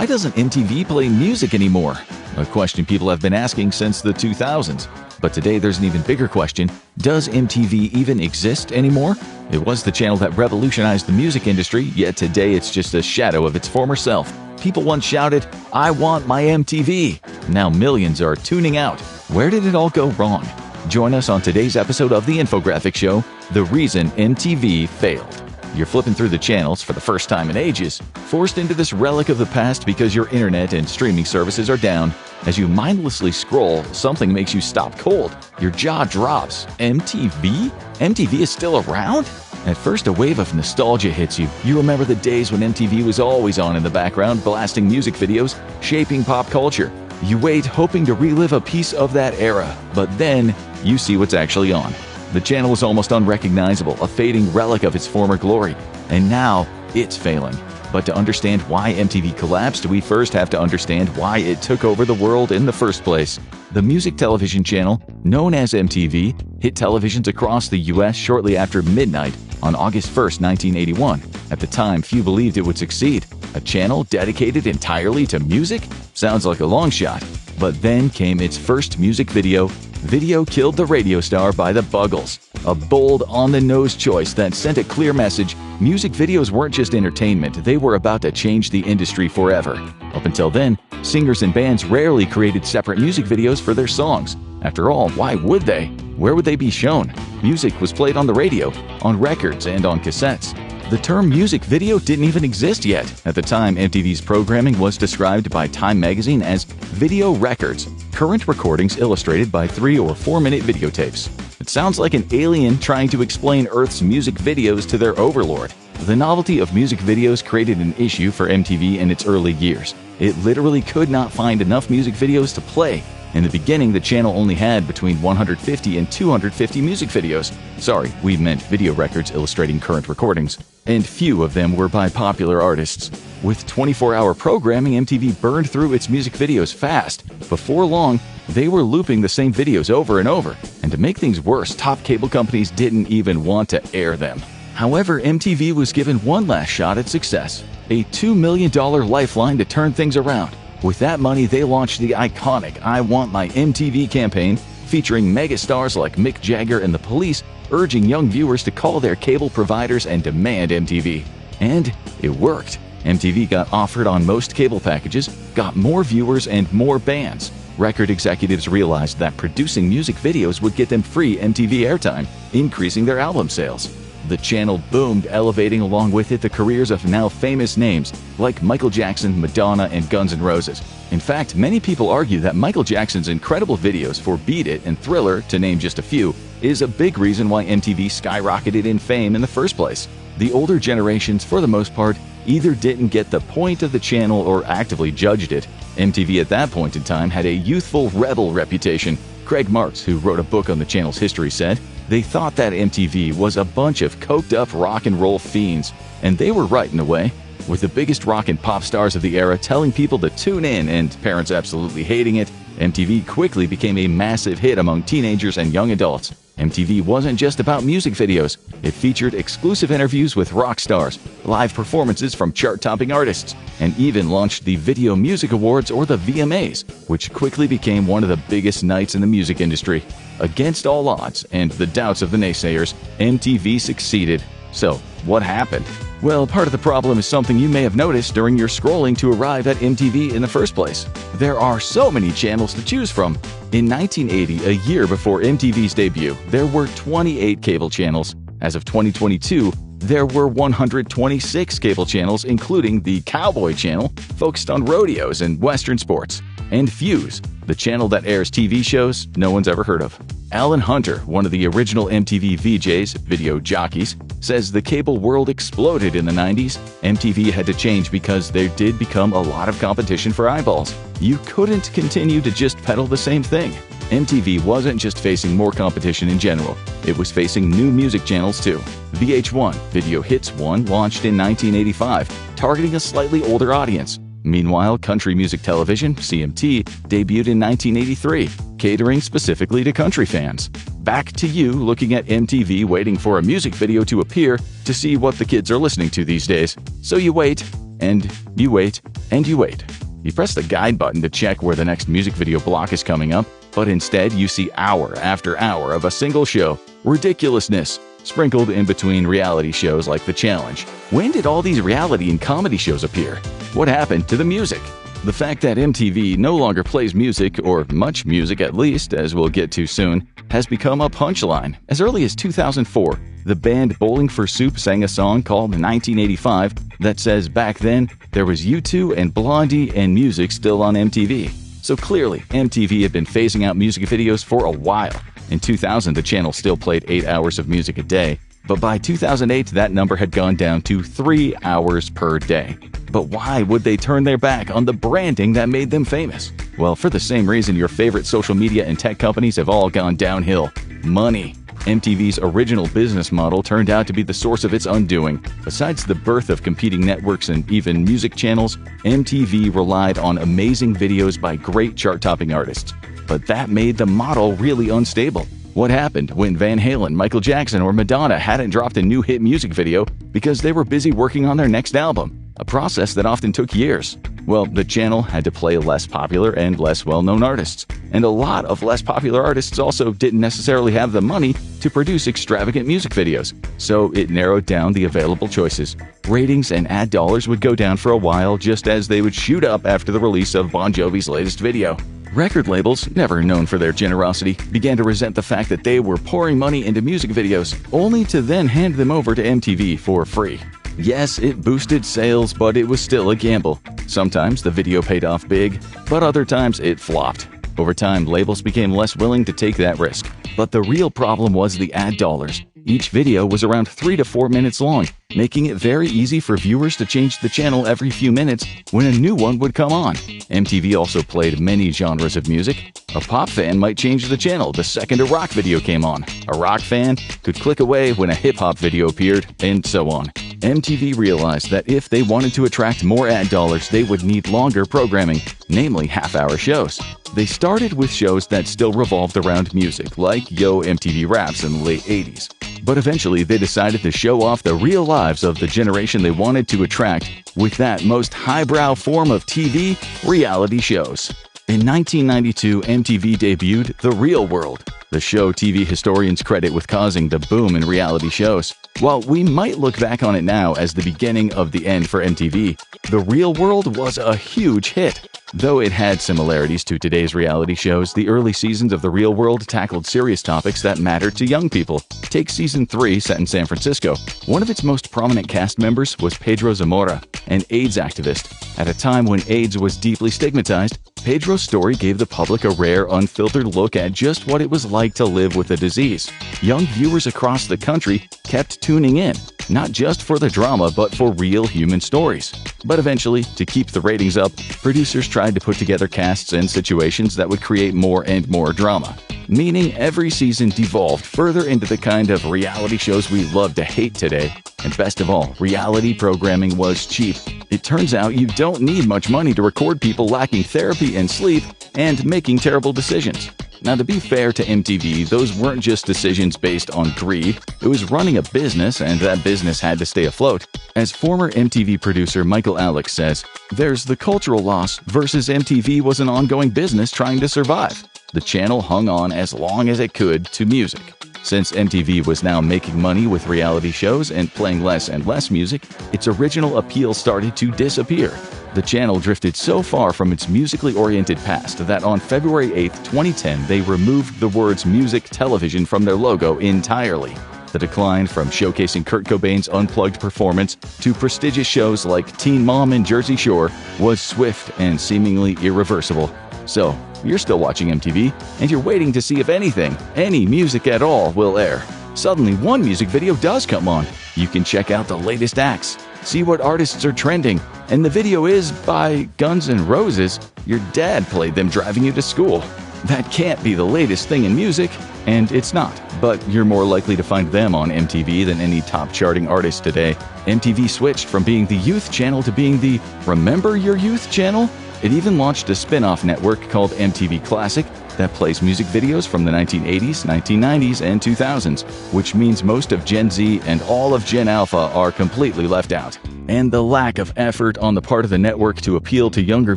Why doesn't MTV play music anymore? A question people have been asking since the 2000s. But today there's an even bigger question. Does MTV even exist anymore? It was the channel that revolutionized the music industry, yet today it's just a shadow of its former self. People once shouted, "I want my MTV." Now millions are tuning out. Where did it all go wrong? Join us on today's episode of The Infographic Show, The Reason MTV Failed. You're flipping through the channels for the first time in ages, forced into this relic of the past because your internet and streaming services are down. As you mindlessly scroll, something makes you stop cold. Your jaw drops. MTV? MTV is still around? At first, a wave of nostalgia hits you. You remember the days when MTV was always on in the background, blasting music videos, shaping pop culture. You wait, hoping to relive a piece of that era, but then you see what's actually on. The channel was almost unrecognizable, a fading relic of its former glory, and now it's failing. But to understand why MTV collapsed, we first have to understand why it took over the world in the first place. The music television channel, known as MTV, hit televisions across the U.S. shortly after midnight on August 1st, 1981. At the time, few believed it would succeed. A channel dedicated entirely to music? Sounds like a long shot. But then came its first music video, "Video Killed the Radio Star" by the Buggles. A bold, on-the-nose choice that sent a clear message. Music videos weren't just entertainment, they were about to change the industry forever. Up until then, singers and bands rarely created separate music videos for their songs. After all, why would they? Where would they be shown? Music was played on the radio, on records, and on cassettes. The term music video didn't even exist yet. At the time, MTV's programming was described by Time magazine as video records, current recordings illustrated by 3 or 4 minute videotapes. It sounds like an alien trying to explain Earth's music videos to their overlord. The novelty of music videos created an issue for MTV in its early years. It literally could not find enough music videos to play. In the beginning, the channel only had between 150 and 250 music videos. Sorry, we meant video records illustrating current recordings. And few of them were by popular artists. With 24-hour programming, MTV burned through its music videos fast. Before long, they were looping the same videos over and over. And to make things worse, top cable companies didn't even want to air them. However, MTV was given one last shot at success. A $2 million lifeline to turn things around. With that money, they launched the iconic "I Want My MTV" campaign, featuring megastars like Mick Jagger and the Police, urging young viewers to call their cable providers and demand MTV. And it worked. MTV got offered on most cable packages, got more viewers and more bands. Record executives realized that producing music videos would get them free MTV airtime, increasing their album sales. The channel boomed, elevating along with it the careers of now famous names like Michael Jackson, Madonna, and Guns N' Roses. In fact, many people argue that Michael Jackson's incredible videos for Beat It and Thriller, to name just a few, is a big reason why MTV skyrocketed in fame in the first place. The older generations, for the most part, either didn't get the point of the channel or actively judged it. MTV at that point in time had a youthful rebel reputation. Craig Marks, who wrote a book on the channel's history, said, "They thought that MTV was a bunch of coked-up rock and roll fiends." And they were right in a way. With the biggest rock and pop stars of the era telling people to tune in and parents absolutely hating it, MTV quickly became a massive hit among teenagers and young adults. MTV wasn't just about music videos. It featured exclusive interviews with rock stars, live performances from chart-topping artists, and even launched the Video Music Awards, or the VMAs, which quickly became one of the biggest nights in the music industry. Against all odds and the doubts of the naysayers, MTV succeeded. So, what happened? Well, part of the problem is something you may have noticed during your scrolling to arrive at MTV in the first place. There are so many channels to choose from. In 1980, a year before MTV's debut, there were 28 cable channels. As of 2022, there were 126 cable channels, including the Cowboy Channel, focused on rodeos and Western sports, and Fuse, the channel that airs TV shows no one's ever heard of. Alan Hunter, one of the original MTV VJs, video jockeys, says the cable world exploded in the 90s. MTV had to change because there did become a lot of competition for eyeballs. You couldn't continue to just peddle the same thing. MTV wasn't just facing more competition in general, it was facing new music channels too. VH1, Video Hits 1, launched in 1985, targeting a slightly older audience. Meanwhile, Country Music Television, CMT, debuted in 1983, catering specifically to country fans. Back to you looking at MTV waiting for a music video to appear to see what the kids are listening to these days. So you wait, and you wait, and you wait. You press the guide button to check where the next music video block is coming up, but instead you see hour after hour of a single show, ridiculousness, sprinkled in between reality shows like The Challenge. When did all these reality and comedy shows appear? What happened to the music? The fact that MTV no longer plays music, or much music at least, as we'll get to soon, has become a punchline. As early as 2004, the band Bowling for Soup sang a song called 1985 that says back then there was U2 and Blondie and music still on MTV. So clearly, MTV had been phasing out music videos for a while. In 2000, the channel still played 8 hours of music a day, but by 2008, that number had gone down to 3 hours per day. But why would they turn their back on the branding that made them famous? Well, for the same reason your favorite social media and tech companies have all gone downhill: money. MTV's original business model turned out to be the source of its undoing. Besides the birth of competing networks and even music channels, MTV relied on amazing videos by great chart-topping artists. But that made the model really unstable. What happened when Van Halen, Michael Jackson, or Madonna hadn't dropped a new hit music video because they were busy working on their next album? A process that often took years. Well, the channel had to play less popular and less well-known artists. And a lot of less popular artists also didn't necessarily have the money to produce extravagant music videos. So it narrowed down the available choices. Ratings and ad dollars would go down for a while, just as they would shoot up after the release of Bon Jovi's latest video. Record labels, never known for their generosity, began to resent the fact that they were pouring money into music videos, only to then hand them over to MTV for free. Yes, it boosted sales, but it was still a gamble. Sometimes the video paid off big, but other times it flopped. Over time, labels became less willing to take that risk. But the real problem was the ad dollars. Each video was around 3 to 4 minutes long, making it very easy for viewers to change the channel every few minutes when a new one would come on. MTV also played many genres of music. A pop fan might change the channel the second a rock video came on. A rock fan could click away when a hip-hop video appeared, and so on. MTV realized that if they wanted to attract more ad dollars, they would need longer programming, namely half-hour shows. They started with shows that still revolved around music, like Yo! MTV Raps in the late 80s. But eventually, they decided to show off the real lives of the generation they wanted to attract with that most highbrow form of TV, reality shows. In 1992, MTV debuted The Real World, the show TV historians credit with causing the boom in reality shows. While we might look back on it now as the beginning of the end for MTV, The Real World was a huge hit. Though it had similarities to today's reality shows, the early seasons of The Real World tackled serious topics that mattered to young people. Take Season 3, set in San Francisco. One of its most prominent cast members was Pedro Zamora, an AIDS activist. At a time when AIDS was deeply stigmatized, Pedro's story gave the public a rare, unfiltered look at just what it was like to live with the disease. Young viewers across the country kept tuning in, not just for the drama, but for real human stories. But eventually, to keep the ratings up, producers tried to put together casts and situations that would create more and more drama. Meaning every season devolved further into the kind of reality shows we love to hate today. And best of all, reality programming was cheap. It turns out you don't need much money to record people lacking therapy and sleep and making terrible decisions. Now, to be fair to MTV, those weren't just decisions based on greed. It was running a business, and that business had to stay afloat. As former MTV producer Michael Alex says, "There's the cultural loss versus MTV was an ongoing business trying to survive. The channel hung on as long as it could to music. Since MTV was now making money with reality shows and playing less and less music, its original appeal started to disappear. The channel drifted so far from its musically oriented past that on February 8, 2010, they removed the words music television from their logo entirely. The decline from showcasing Kurt Cobain's unplugged performance to prestigious shows like Teen Mom and Jersey Shore was swift and seemingly irreversible. So, you're still watching MTV, and you're waiting to see if anything, any music at all, will air. Suddenly, one music video does come on. You can check out the latest acts, see what artists are trending, and the video is by Guns N' Roses. Your dad played them driving you to school. That can't be the latest thing in music, and it's not, but you're more likely to find them on MTV than any top charting artist today. MTV switched from being the youth channel to being the Remember Your Youth channel. It even launched a spin-off network called MTV Classic that plays music videos from the 1980s, 1990s, and 2000s, which means most of Gen Z and all of Gen Alpha are completely left out. And the lack of effort on the part of the network to appeal to younger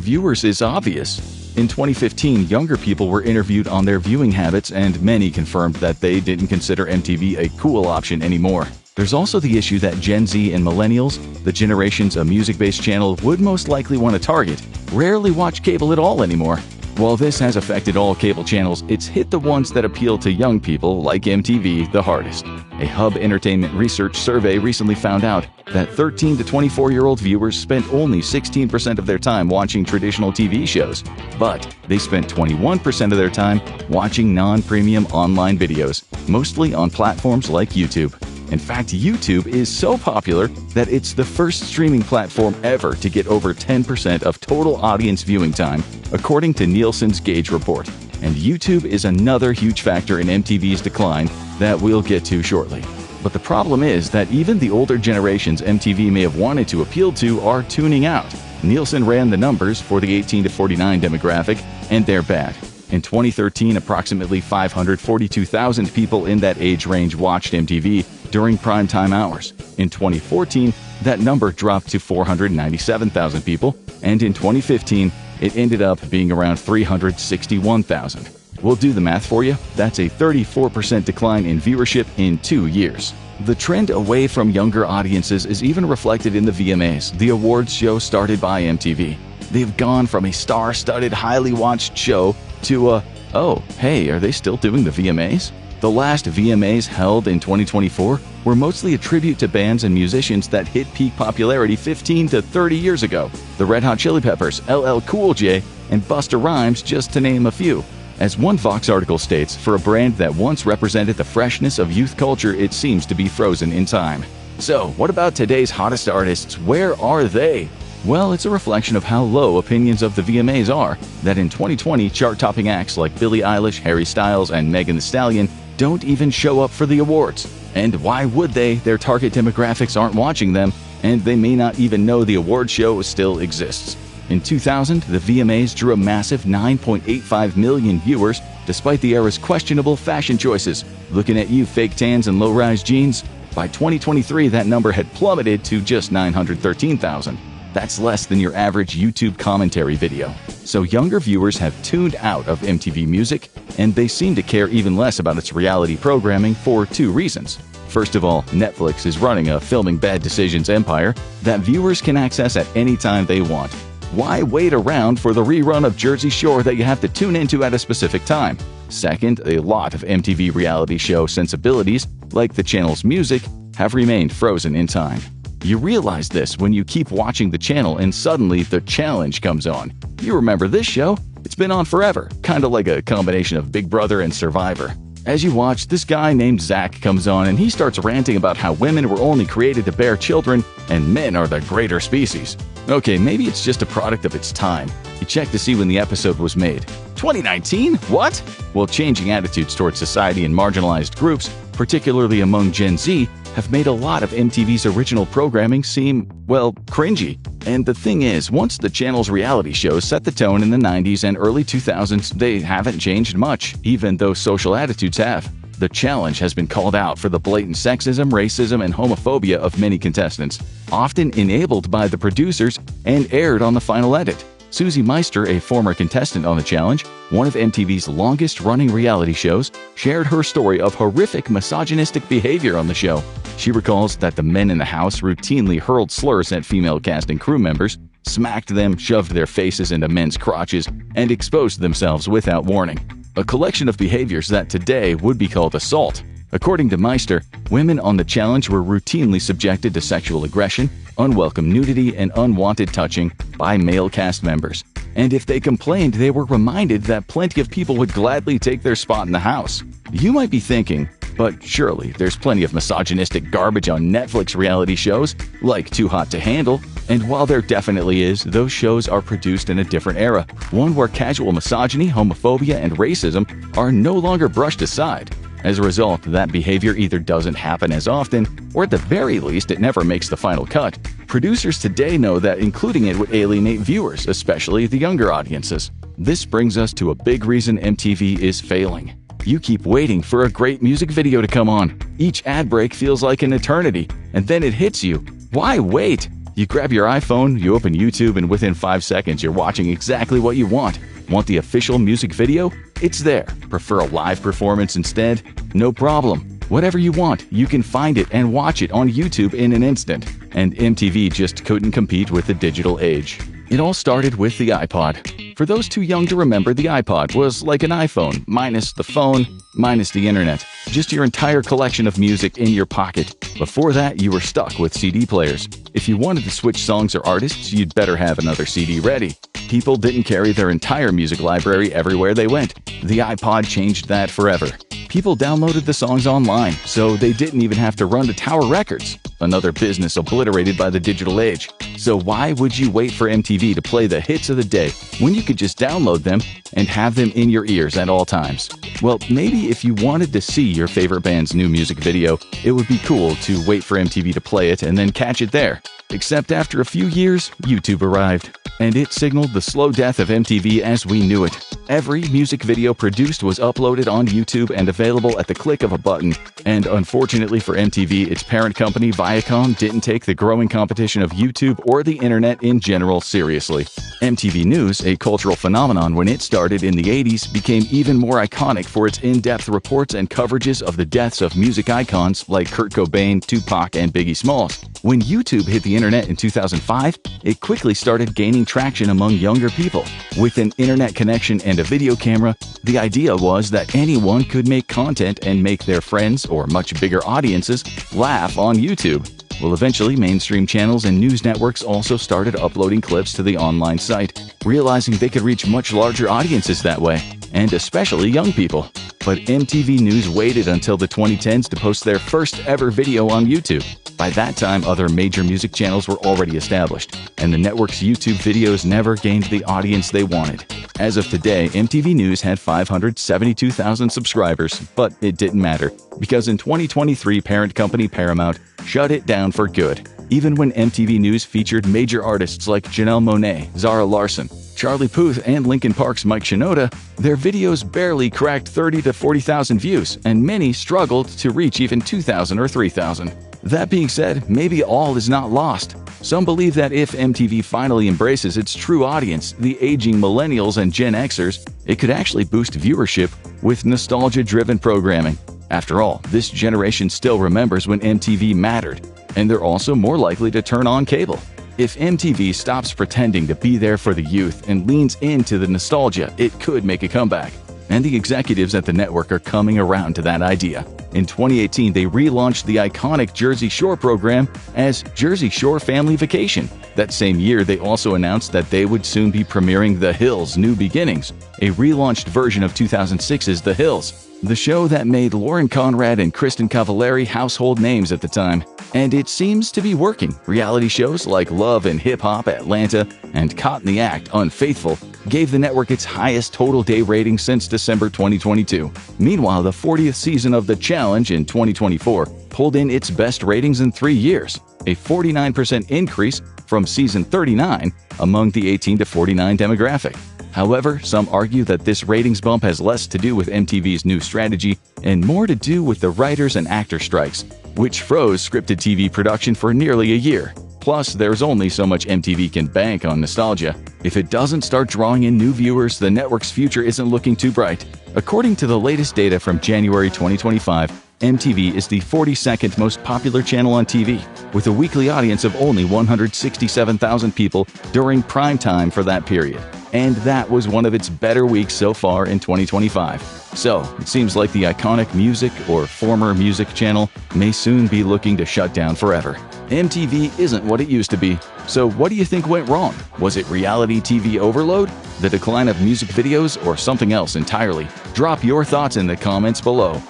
viewers is obvious. In 2015, younger people were interviewed on their viewing habits, and many confirmed that they didn't consider MTV a cool option anymore. There's also the issue that Gen Z and millennials, the generations a music-based channel would most likely want to target, rarely watch cable at all anymore. While this has affected all cable channels, it's hit the ones that appeal to young people like MTV the hardest. A Hub Entertainment research survey recently found out that 13 to 24-year-old viewers spent only 16% of their time watching traditional TV shows, but they spent 21% of their time watching non-premium online videos, mostly on platforms like YouTube. In fact, YouTube is so popular that it's the first streaming platform ever to get over 10% of total audience viewing time, according to Nielsen's Gauge report. And YouTube is another huge factor in MTV's decline that we'll get to shortly. But the problem is that even the older generations MTV may have wanted to appeal to are tuning out. Nielsen ran the numbers for the 18 to 49 demographic, and they're bad. In 2013, approximately 542,000 people in that age range watched MTV during primetime hours. In 2014, that number dropped to 497,000 people, and in 2015, it ended up being around 361,000. We'll do the math for you. That's a 34% decline in viewership in 2 years. The trend away from younger audiences is even reflected in the VMAs, the awards show started by MTV. They've gone from a star-studded, highly watched show to oh, hey, are they still doing the VMAs? The last VMAs held in 2024 were mostly a tribute to bands and musicians that hit peak popularity 15 to 30 years ago. The Red Hot Chili Peppers, LL Cool J, and Busta Rhymes, just to name a few. As one Vox article states, for a brand that once represented the freshness of youth culture, it seems to be frozen in time. So, what about today's hottest artists? Where are they? Well, it's a reflection of how low opinions of the VMAs are, that in 2020, chart-topping acts like Billie Eilish, Harry Styles, and Megan Thee Stallion don't even show up for the awards. And why would they? Their target demographics aren't watching them, and they may not even know the award show still exists. In 2000, the VMAs drew a massive 9.85 million viewers, despite the era's questionable fashion choices. Looking at you, fake tans and low-rise jeans. By 2023, that number had plummeted to just 913,000. That's less than your average YouTube commentary video. So younger viewers have tuned out of MTV Music, and they seem to care even less about its reality programming for two reasons. First of all, Netflix is running a filming bad decisions empire that viewers can access at any time they want. Why wait around for the rerun of Jersey Shore that you have to tune into at a specific time? Second, a lot of MTV reality show sensibilities, like the channel's music, have remained frozen in time. You realize this when you keep watching the channel and suddenly The Challenge comes on. You remember this show? It's been on forever, kind of like a combination of Big Brother and Survivor. As you watch, this guy named Zach comes on and he starts ranting about how women were only created to bear children and men are the greater species. Okay, maybe it's just a product of its time. You check to see when the episode was made. 2019? What? Well, changing attitudes towards society and marginalized groups, particularly among Gen Z, have made a lot of MTV's original programming seem, well, cringy. And the thing is, once the channel's reality shows set the tone in the 90s and early 2000s, they haven't changed much, even though social attitudes have. The Challenge has been called out for the blatant sexism, racism, and homophobia of many contestants, often enabled by the producers and aired on the final edit. Susie Meister, a former contestant on The Challenge, one of MTV's longest-running reality shows, shared her story of horrific misogynistic behavior on the show. She recalls that the men in the house routinely hurled slurs at female cast and crew members, smacked them, shoved their faces into men's crotches, and exposed themselves without warning. A collection of behaviors that today would be called assault. According to Meister, women on The Challenge were routinely subjected to sexual aggression, unwelcome nudity, and unwanted touching by male cast members. And if they complained, they were reminded that plenty of people would gladly take their spot in the house. You might be thinking, but surely there's plenty of misogynistic garbage on Netflix reality shows, like Too Hot to Handle. And while there definitely is, those shows are produced in a different era, one where casual misogyny, homophobia, and racism are no longer brushed aside. As a result, that behavior either doesn't happen as often, or at the very least, it never makes the final cut. Producers today know that including it would alienate viewers, especially the younger audiences. This brings us to a big reason MTV is failing. You keep waiting for a great music video to come on. Each ad break feels like an eternity, and then it hits you. Why wait? You grab your iPhone, you open YouTube, and within 5 seconds you're watching exactly what you want. Want the official music video? It's there. Prefer a live performance instead? No problem. Whatever you want, you can find it and watch it on YouTube in an instant. And MTV just couldn't compete with the digital age. It all started with the iPod. For those too young to remember, the iPod was like an iPhone, minus the phone, minus the internet. Just your entire collection of music in your pocket. Before that, you were stuck with CD players. If you wanted to switch songs or artists, you'd better have another CD ready. People didn't carry their entire music library everywhere they went. The iPod changed that forever. People downloaded the songs online, so they didn't even have to run to Tower Records, another business obliterated by the digital age. So why would you wait for MTV to play the hits of the day when you could just download them and have them in your ears at all times? Well, maybe if you wanted to see your favorite band's new music video, it would be cool to wait for MTV to play it and then catch it there. Except after a few years, YouTube arrived, and it signaled the slow death of MTV as we knew it. Every music video produced was uploaded on YouTube and available at the click of a button. And unfortunately for MTV, its parent company Viacom didn't take the growing competition of YouTube or the internet in general seriously. MTV News, a cultural phenomenon when it started in the 80s, became even more iconic for its in-depth reports and coverages of the deaths of music icons like Kurt Cobain, Tupac, and Biggie Smalls. When YouTube hit the internet in 2005, it quickly started gaining traction among younger people. With an internet connection and a video camera, the idea was that anyone could make content and make their friends or much bigger audiences laugh on YouTube. Well, eventually, mainstream channels and news networks also started uploading clips to the online site, realizing they could reach much larger audiences that way, and especially young people. But MTV News waited until the 2010s to post their first ever video on YouTube. By that time, other major music channels were already established, and the network's YouTube videos never gained the audience they wanted. As of today, MTV News had 572,000 subscribers, but it didn't matter, because in 2023, parent company Paramount shut it down for good. Even when MTV News featured major artists like Janelle Monáe, Zara Larsson, Charlie Puth, and Linkin Park's Mike Shinoda, their videos barely cracked 30 to 40,000 views, and many struggled to reach even 2,000 or 3,000. That being said, maybe all is not lost. Some believe that if MTV finally embraces its true audience, the aging millennials and Gen Xers, it could actually boost viewership with nostalgia-driven programming. After all, this generation still remembers when MTV mattered, and they're also more likely to turn on cable. If MTV stops pretending to be there for the youth and leans into the nostalgia, it could make a comeback. And the executives at the network are coming around to that idea. In 2018, they relaunched the iconic Jersey Shore program as Jersey Shore Family Vacation. That same year, they also announced that they would soon be premiering The Hills: New Beginnings, a relaunched version of 2006's The Hills, the show that made Lauren Conrad and Kristen Cavallari household names at the time. And it seems to be working. Reality shows like Love and Hip Hop Atlanta and Caught in the Act Unfaithful gave the network its highest total day rating since December 2022. Meanwhile, the 40th season of The Challenge in 2024 pulled in its best ratings in 3 years, a 49% increase from season 39 among the 18 to 49 demographic. However, some argue that this ratings bump has less to do with MTV's new strategy and more to do with the writers and actor strikes, which froze scripted TV production for nearly a year. Plus, there's only so much MTV can bank on nostalgia. If it doesn't start drawing in new viewers, the network's future isn't looking too bright. According to the latest data from January 2025, MTV is the 42nd most popular channel on TV, with a weekly audience of only 167,000 people during prime time for that period. And that was one of its better weeks so far in 2025. So, it seems like the iconic music or former music channel may soon be looking to shut down forever. MTV isn't what it used to be. So what do you think went wrong? Was it reality TV overload, the decline of music videos, or something else entirely? Drop your thoughts in the comments below.